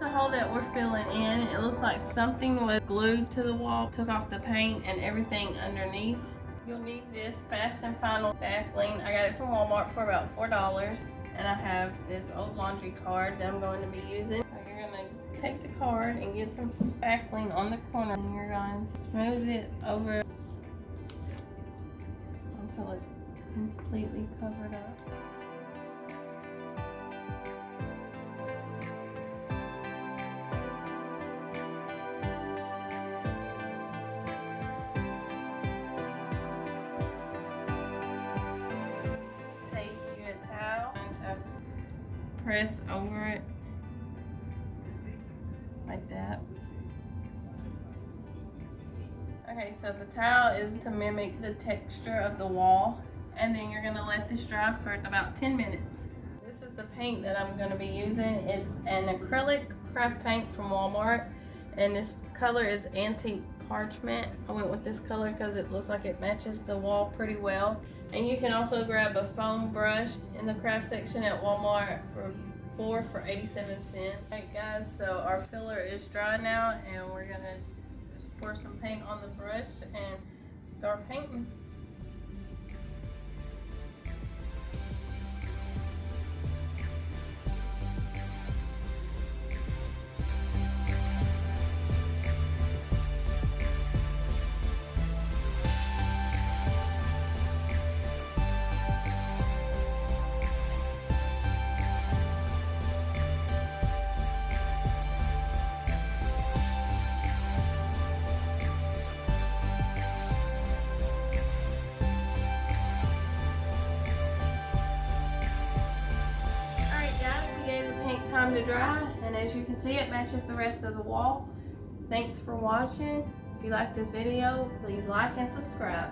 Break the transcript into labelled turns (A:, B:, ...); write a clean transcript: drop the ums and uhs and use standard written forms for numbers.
A: the hole that we're filling in. It looks like something was glued to the wall, took off the paint and everything underneath. You'll need this Fast and Final spackling. I got it from Walmart for about $4. And I have this old laundry card that I'm going to be using. So you're going to take the card and get some spackling on the corner. And you're going to smooth it over until it's completely covered up. Press over it like that. Okay, so the towel is to mimic the texture of the wall, and then you're gonna let this dry for about 10 minutes. This is the paint that I'm gonna be using. It's an acrylic craft paint from Walmart, and this color is antique parchment. I went with this color because it looks like it matches the wall pretty well. And you can also grab a foam brush in the craft section at Walmart for 87 cents. Alright guys, so our filler is dry now, and we're gonna just pour some paint on the brush and start painting. Time to dry, and as you can see, it matches the rest of the wall. Thanks for watching. If you like this video, please like and subscribe.